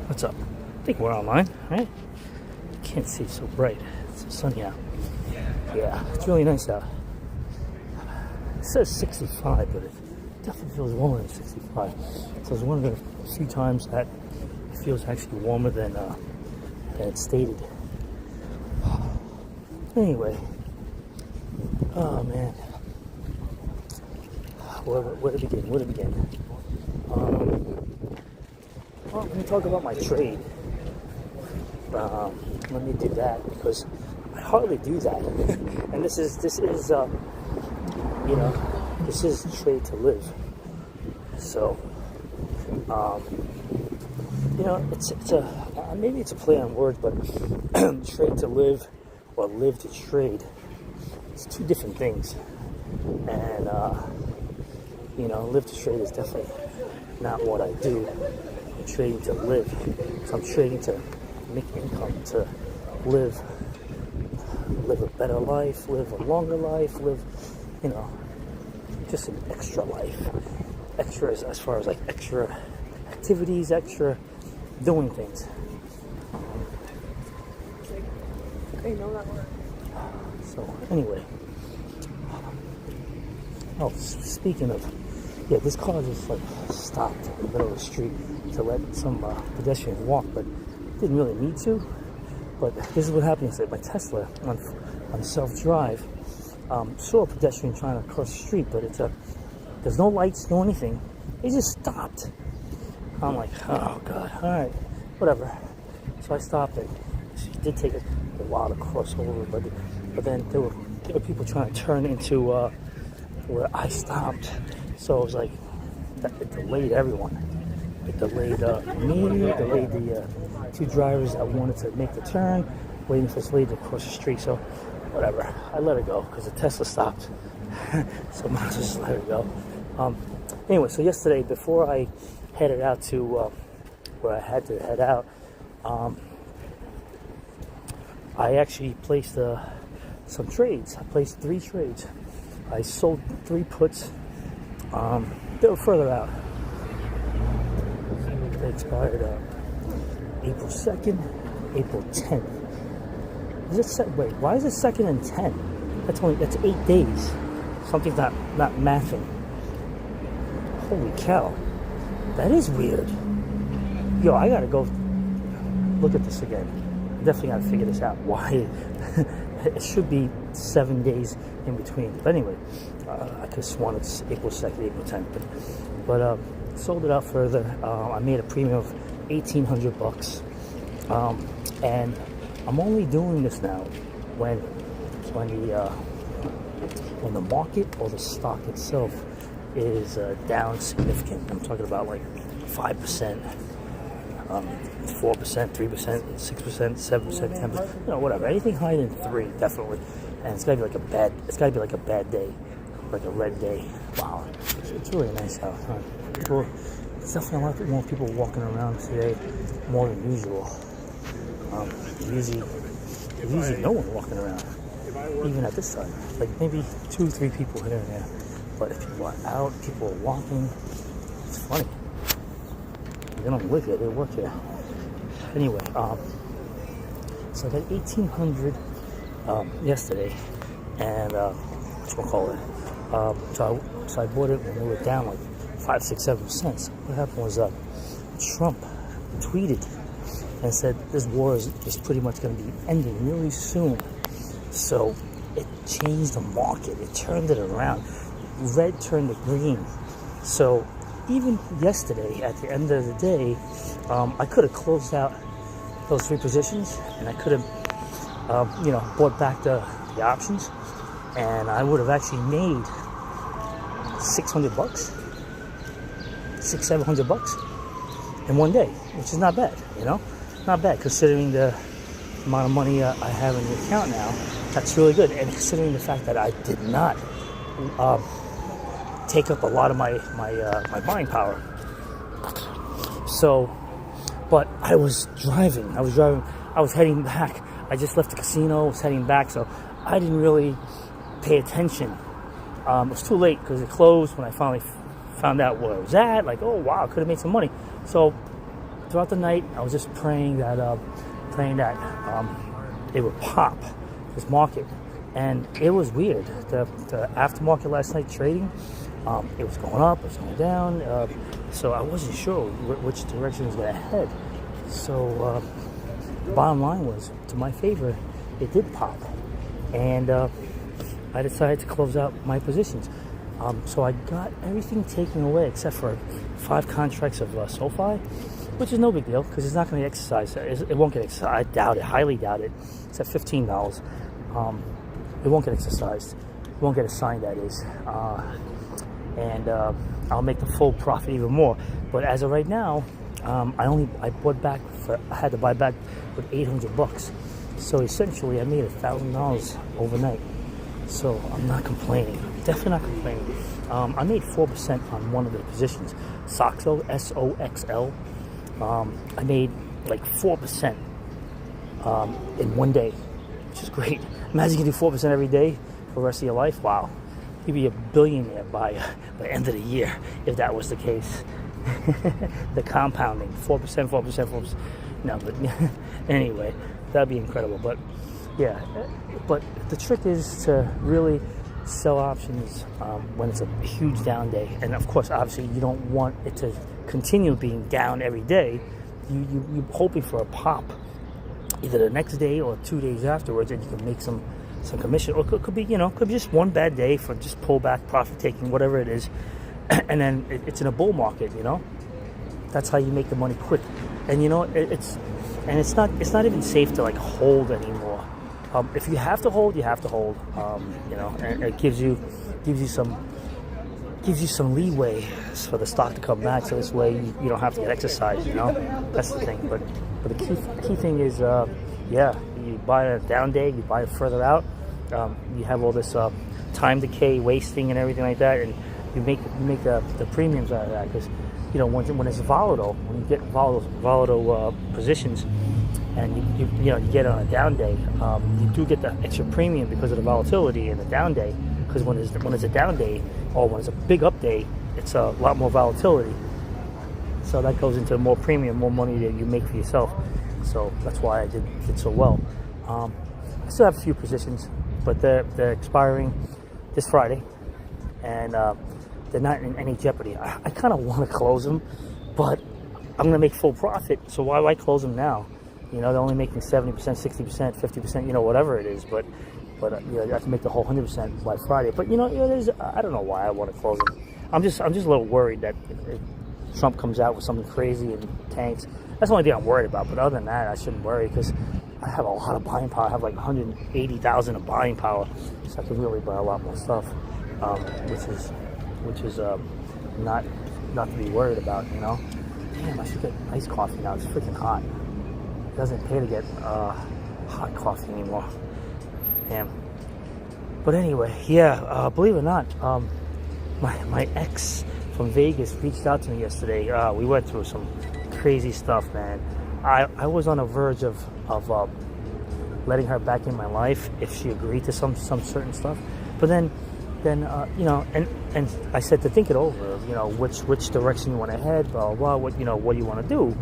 What's up? I think we're online, right? Can't see, it's so bright. It's so sunny out. Yeah, it's really nice out. It says 65, but it definitely feels warmer than 65. So it's one of the few times that it feels actually warmer than it's stated. Anyway, oh man, where to begin? Well, let me talk about my trade. Let me do that because I hardly do that, and this is trade to live. So, it's a maybe it's a play on words, but trade to live or live to trade, it's two different things, and live to trade is definitely not what I do. I'm trading to live, so I'm trading to make income, to live a better life, live a longer life, live, just an extra life. Extra as far as like extra activities, extra doing things. So anyway, speaking of, this car just like stopped in the middle of the street to let some pedestrians walk, but didn't really need to. But this is what happened yesterday. My Tesla on self-drive saw a pedestrian trying to cross the street, but there's no lights, no anything. They just stopped. I'm like, oh god, all right, whatever. So I stopped it. She did take a while to cross over, but then there were people trying to turn into where I stopped. So it was like it delayed everyone. It delayed me, delayed the two drivers that wanted to make the turn, waiting for this lady to cross the street. So whatever, I let it go because the Tesla stopped. So I might as well just let it go. Anyway, so yesterday, before I headed out to where I had to head out, I actually placed some trades. I placed 3 trades. I sold 3 puts. They were further out. They expired April 2nd, April 10th. Wait, why is it 2nd and 10? That's 8 days. Something's not mathing. Holy cow. That is weird. Yo, I gotta go look at this again. Definitely gotta figure this out. Why? It should be 7 days in between. But anyway, I just wanted April 2nd, April 10th. But sold it out further. I made a premium of $1,800. And I'm only doing this now when the market or the stock itself is down significant. I'm talking about like 5%, 4%, 3%, 6%, 7%, 10%, whatever. Anything higher than 3, definitely. And it's gotta be like a bad day, like a red day. Wow, it's really nice out. Huh? It's definitely a lot more people walking around today, more than usual. There's usually no one walking around, even at this time. Like maybe 2 or 3 people here and there. But if people are out, people are walking, it's funny. They don't live here, they work here. Anyway, so I got 1,800 yesterday, and so I bought it when they were down like 5, 6, 7%. What happened was Trump tweeted and said this war is pretty much going to be ending really soon. So it changed the market. It turned it around. Red turned to green. So even yesterday, at the end of the day, I could have closed out those 3 positions, and I could have, bought back the options, and I would have actually made $600, $700 in one day, which is not bad, not bad considering the amount of money I have in the account now. That's really good, and considering the fact that I did not take up a lot of my buying power. So, but I was driving. I was heading back. I just left the casino, was heading back, so I didn't really pay attention. It was too late because it closed when I finally found out where I was at. Like, oh wow, I could have made some money. So throughout the night, I was just praying that it would pop, this market. And it was weird. The aftermarket last night trading, it was going up, it was going down. So I wasn't sure which direction it was going to head. So the bottom line was, to my favor, it did pop. And I decided to close out my positions. So I got everything taken away except for 5 contracts of SoFi, which is no big deal because it's not going to be exercised. It won't get exercised. I doubt it, highly doubt it. It's at $15. It won't get exercised. It won't get assigned, that is. And I'll make the full profit even more. But as of right now, I bought back I had to buy back with $800. So essentially, I made $1,000 overnight. So I'm not complaining. Definitely not complaining. I made 4% on one of the positions, Soxl, SOXL. I made like 4% in one day, which is great. Imagine you can do 4% every day for the rest of your life. Wow, you'd be a billionaire by the end of the year if that was the case. The compounding, 4%, 4%. No, but anyway, that'd be incredible. But yeah, but the trick is to really sell options when it's a huge down day. And of course, obviously, you don't want it to continue being down every day. You're hoping for a pop either the next day or 2 days afterwards, and you can make some commission. Or it could be, could be just one bad day for just pullback, profit taking, whatever it is. And then it's in a bull market, That's how you make the money quick. And it's not even safe to like hold anymore. If you have to hold, you have to hold. And it gives you some leeway for the stock to come back. So this way you don't have to get exercise. That's the thing. But the key thing is, you buy a down day, you buy it further out. You have all this time decay, wasting, and everything like that, and you make the premiums out of that because when it's volatile, when you get volatile positions. And you get it on a down day, you do get the extra premium because of the volatility in the down day. Because when it's a down day or when it's a big up day, it's a lot more volatility. So that goes into more premium, more money that you make for yourself. So that's why I did so well. I still have a few positions, but they're expiring this Friday, and they're not in any jeopardy. I kind of want to close them, but I'm going to make full profit. So why close them now? They're only making 70%, 60%, 50%, whatever it is. But you have to make the whole 100% by Friday. But I don't know why I want to close them. I'm just a little worried that if Trump comes out with something crazy and tanks. That's the only thing I'm worried about. But other than that, I shouldn't worry because I have a lot of buying power. I have like 180,000 of buying power, so I can really buy a lot more stuff, which is not to be worried about. Damn, I should get iced coffee now. It's freaking hot. It doesn't pay to get hot coffee anymore. Damn. But anyway, believe it or not, my ex from Vegas reached out to me yesterday. We went through some crazy stuff, man. I was on the verge of letting her back in my life if she agreed to some certain stuff. But then and I said to think it over, which direction you want to head, blah, blah, what do you want to do?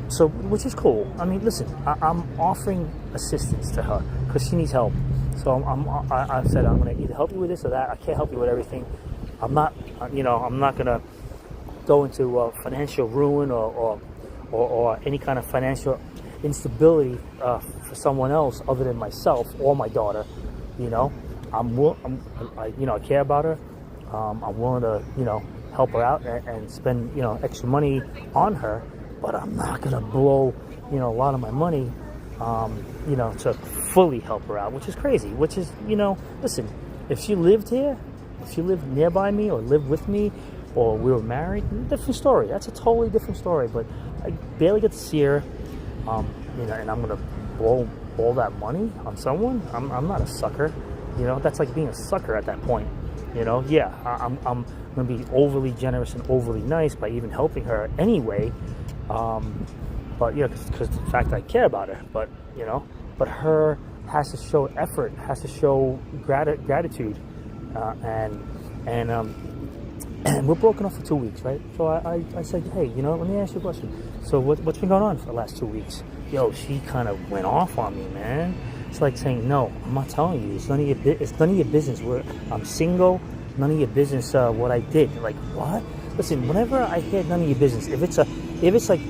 So, which is cool. I mean, listen, I'm offering assistance to her because she needs help. So I said I'm going to either help you with this or that. I can't help you with everything. I'm not going to go into financial ruin or any kind of financial instability for someone else other than myself or my daughter. I care about her. I'm willing to help her out and spend extra money on her. But I'm not going to blow, a lot of my money, to fully help her out, which is crazy, which is, listen, if she lived here, if she lived nearby me or lived with me or we were married, different story. That's a totally different story, but I barely get to see her, and I'm going to blow all that money on someone. I'm not a sucker, that's like being a sucker at that point, I'm going to be overly generous and overly nice by even helping her anyway. But because the fact I care about her, but her has to show effort, has to show gratitude, and And we're broken up for 2 weeks, right? So I said, hey, let me ask you a question. So what's been going on for the last 2 weeks? Yo, she kind of went off on me, man. It's like saying, no, I'm not telling you. It's none of your business. I'm single. None of your business. What I did. Like, what? Listen, whenever I hear none of your business, if it's like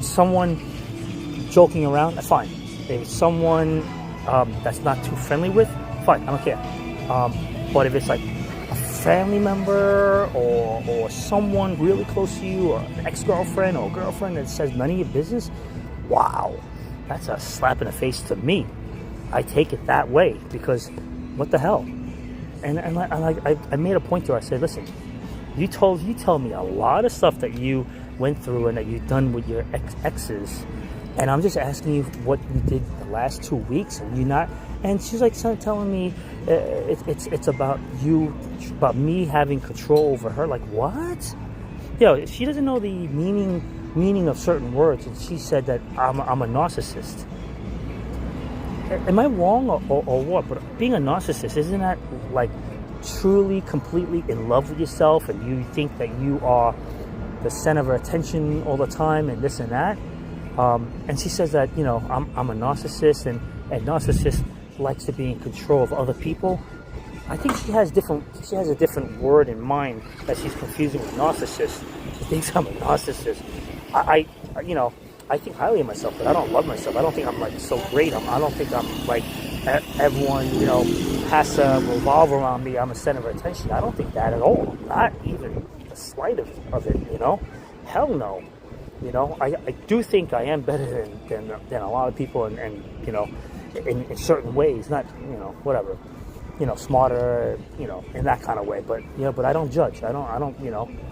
someone joking around, that's fine. If it's someone that's not too friendly with, fine. I don't care. But if it's like a family member or someone really close to you, or an ex-girlfriend or girlfriend that says none of your business, wow, that's a slap in the face to me. I take it that way because what the hell? And I made a point to her. I said, listen, you tell me a lot of stuff that you went through and that you've done with your exes, and I'm just asking you what you did the last 2 weeks, and you're not. And she's like telling me it's about me having control over her. Like, what? She doesn't know the meaning of certain words, and she said that I'm a narcissist. Am I wrong or what? But being a narcissist, isn't that like truly, completely in love with yourself, and you think that you are the center of attention all the time, and this and that? And she says that I'm a narcissist, and narcissist likes to be in control of other people. I think she has a different word in mind that she's confusing with narcissist. She thinks I'm a narcissist. I think highly of myself, but I don't love myself. I don't think I'm like so great. I don't think I'm like everyone, has to revolve around me. I'm a center of attention. I don't think that at all. Not even the slight of it, Hell no. I do think I am better than a lot of people and in certain ways, not, whatever, smarter, in that kind of way. But, but I don't judge. I don't,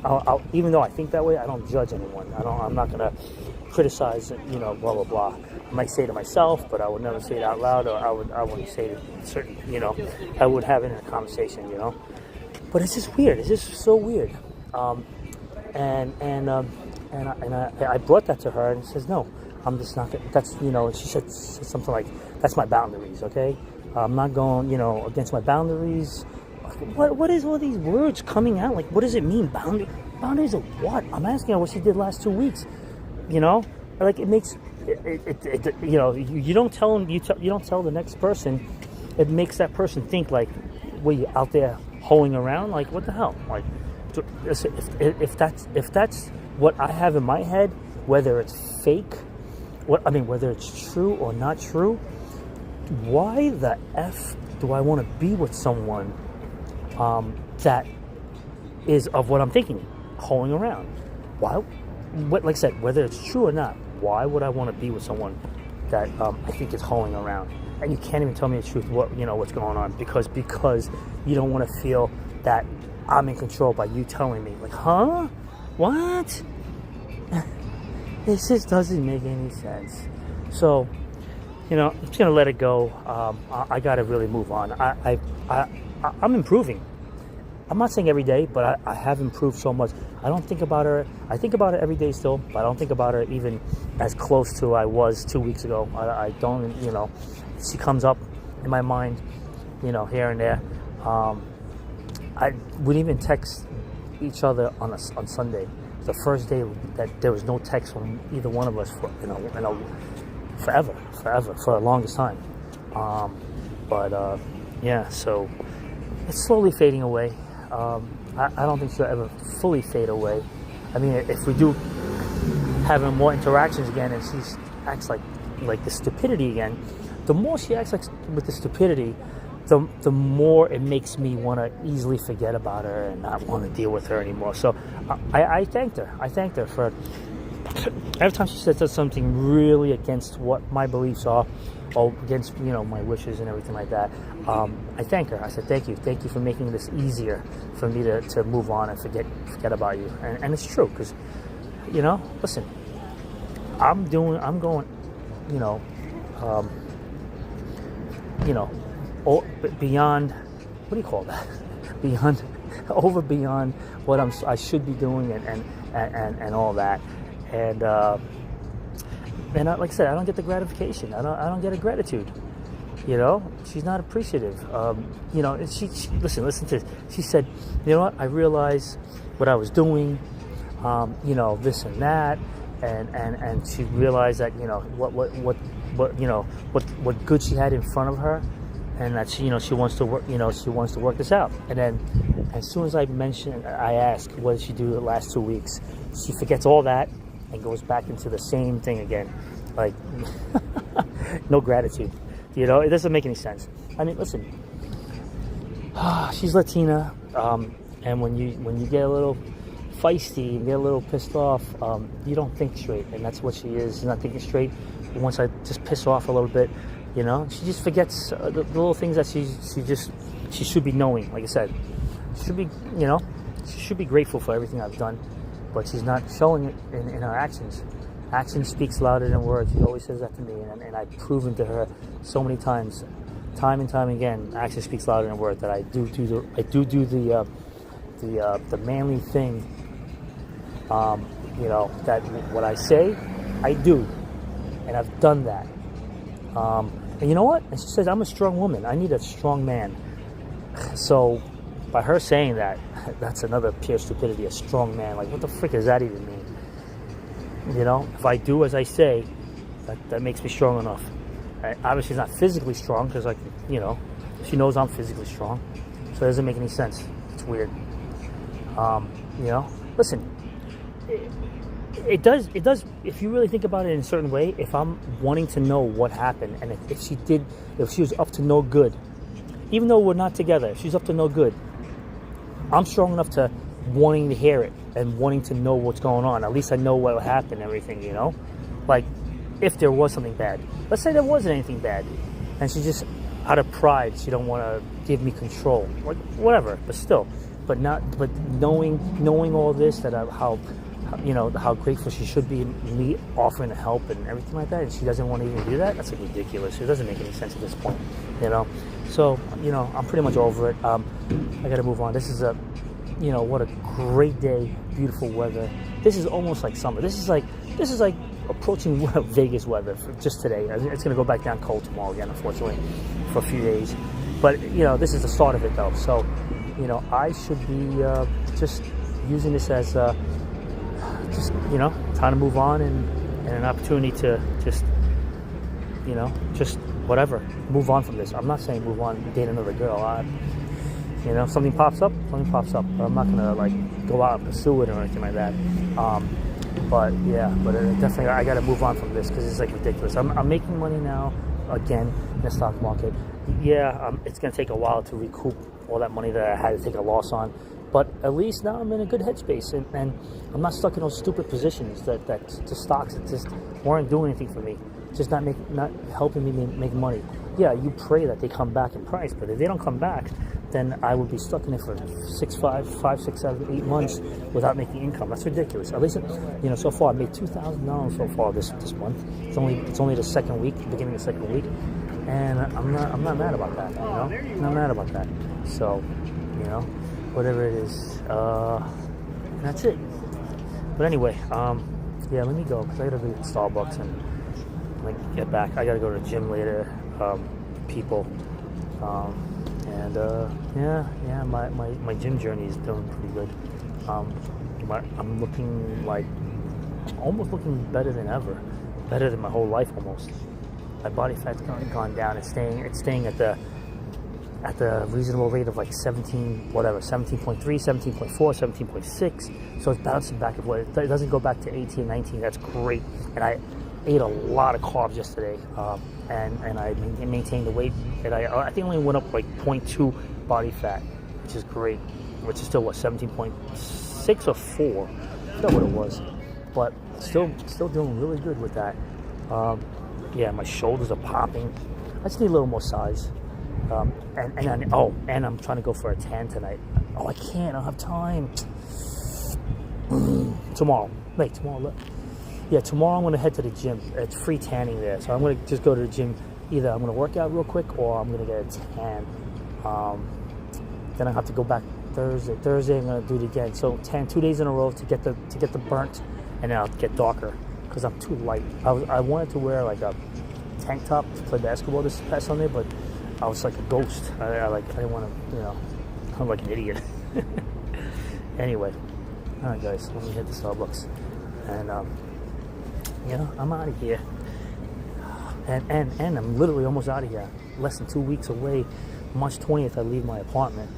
I'll, even though I think that way, I don't judge anyone. I'm not going to criticize, blah, blah, blah. I might say to myself, but I would never say it out loud, or I wouldn't say it certain, I would have it in a conversation, But it's just weird. It's just so weird. And I brought that to her, and she says, no, I'm just not, that's, she said something like, that's my boundaries, okay? I'm not going, against my boundaries. What is all these words coming out? Like, what does it mean? Boundaries of what? I'm asking her what she did last 2 weeks, Like, it makes, you don't tell them, you don't tell the next person, it makes that person think like, well, you out there hoeing around? Like, what the hell? Like, if that's what I have in my head, whether it's fake, whether it's true or not true, why the F do I want to be with someone that is of what I'm thinking, hoeing around? Why? Like I said, whether it's true or not, why would I want to be with someone that I think is hoeing around? And you can't even tell me the truth, what's going on, because you don't want to feel that I'm in control by you telling me. Like, huh? What? This just doesn't make any sense. So, I'm just gonna let it go. I gotta really move on. I'm improving. I'm not saying every day, but I have improved so much. I don't think about her. I think about her every day still, but I don't think about her even as close to I was 2 weeks ago. I don't, she comes up in my mind, here and there. I wouldn't even text each other on Sunday. The first day that there was no text from either one of us for forever, for the longest time. So it's slowly fading away. I don't think she'll ever fully fade away. I mean, if we do having more interactions again, and she acts like the stupidity again, the more she acts like with the stupidity, the more it makes me want to easily forget about her and not want to deal with her anymore. So I thanked her. I thanked her for every time she says something really against what my beliefs are, or against my wishes and everything like that. I thank her. I said, thank you for making this easier for me to move on and forget about you. And it's true, because listen, I'm going beyond, what do you call that? beyond what I should be doing and all that. And like I said, I don't get the gratification. I don't get a gratitude. You know, she's not appreciative. You know, and she listen to this. She said, you know what? I realized what I was doing. You know, this and that, and she realized that, you know, what you know, what good she had in front of her, and that she, you know, she wants to work. You know, she wants to work this out. And then, as soon as I ask, what did she do the last 2 weeks? She forgets all that and goes back into the same thing again, like no gratitude. You know, it doesn't make any sense. I mean, listen, she's Latina, and when you get a little feisty and get a little pissed off, you don't think straight, and that's what she is. She's not thinking straight. And once I just piss off a little bit, you know, she just forgets the little things that she should be knowing. Like I said, she should be, you know, she should be grateful for everything I've done, but she's not showing it in her actions. Action speaks louder than words. She always says that to me, and I've proven to her so many times, time and time again. Action speaks louder than words. That I do the manly thing. You know, that what I say, I do, and I've done that. And you know what? And she says, I'm a strong woman. I need a strong man. So, by her saying that, that's another pure stupidity. A strong man. Like, what the frick does that even mean? You know, if I do as I say, that makes me strong enough. Obviously, she's not physically strong because, like, you know, she knows I'm physically strong, so it doesn't make any sense. It's weird. You know, listen, it does. If you really think about it in a certain way, if I'm wanting to know what happened, and if she was up to no good, even though we're not together, if she's up to no good, I'm strong enough to wanting to hear it and wanting to know what's going on. At least I know what happened and everything, you know? Like, if there was something bad. Let's say there wasn't anything bad, and she just, out of pride, she don't want to give me control. Like, whatever, but still. But knowing all this, that how you know, how grateful she should be in me offering to help and everything like that, and she doesn't want to even do that, that's like ridiculous. It doesn't make any sense at this point, you know? So, you know, I'm pretty much over it. I got to move on. This is you know, what a great day, beautiful weather. This is almost like summer. This is like approaching Vegas weather for just today. It's going to go back down cold tomorrow again, unfortunately, for a few days. But, you know, this is the start of it, though. So, you know, I should be just using this as just, you know, time to move on and an opportunity to just, you know, just whatever, move on from this. I'm not saying move on and date another girl. You know, if something pops up. But I'm not gonna like go out and pursue it or anything like that. But yeah, definitely I gotta move on from this because it's like ridiculous. I'm making money now again in the stock market. Yeah, it's gonna take a while to recoup all that money that I had to take a loss on. But at least now I'm in a good headspace, and I'm not stuck in those stupid positions that just stocks that just weren't doing anything for me, just not helping me make money. Yeah, you pray that they come back in price, but if they don't come back, then I would be stuck in it for 5, 6, 7, 8 months without making income. That's ridiculous. At least, you know, so far I made $2,000 so far this month. It's only the second week, beginning of the second week, and I'm not mad about that. You know, I'm not mad about that. So, you know, whatever it is, that's it. But anyway, yeah, let me go because I gotta go to Starbucks and like get back. I gotta go to the gym later. People. And yeah, my gym journey is doing pretty good. I'm looking like almost looking better than ever, better than my whole life almost. My body fat's gone down. It's staying at the reasonable rate of like 17.3, 17.4, 17.6. So it's bouncing back and forth. It doesn't go back to 18, 19. That's great. And I ate a lot of carbs yesterday, and I maintained the weight. And I think I only went up like 0.2 body fat, which is great. Which is still what, 17.6 or 4? I forgot what it was, but still doing really good with that. Yeah, my shoulders are popping. I just need a little more size. And I'm trying to go for a tan tonight. Oh, I can't. I don't have time. Tomorrow. Yeah, tomorrow I'm going to head to the gym. It's free tanning there. So I'm going to just go to the gym. Either I'm going to work out real quick or I'm going to get a tan. Then I have to go back Thursday. Thursday I'm going to do it again. So tan 2 days in a row to get the burnt, and then I'll get darker because I'm too light. I wanted to wear like a tank top to play basketball this past Sunday, but I was like a ghost. I didn't want to, I'm like an idiot. Anyway, all right, guys, let me hit the Starbucks, and I'm out of here. And I'm literally almost out of here. Less than 2 weeks away. March 20th, I leave my apartment.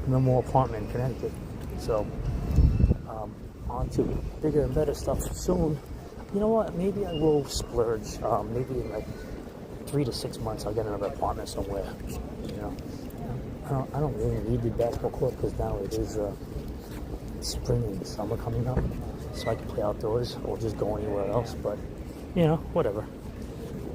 No more apartment in Connecticut. So, on to bigger and better stuff soon. You know what? Maybe I will splurge. Maybe in like 3 to 6 months, I'll get another apartment somewhere. I don't really need the basketball court because now it is spring and summer coming up, so I can play outdoors or just go anywhere else. But whatever.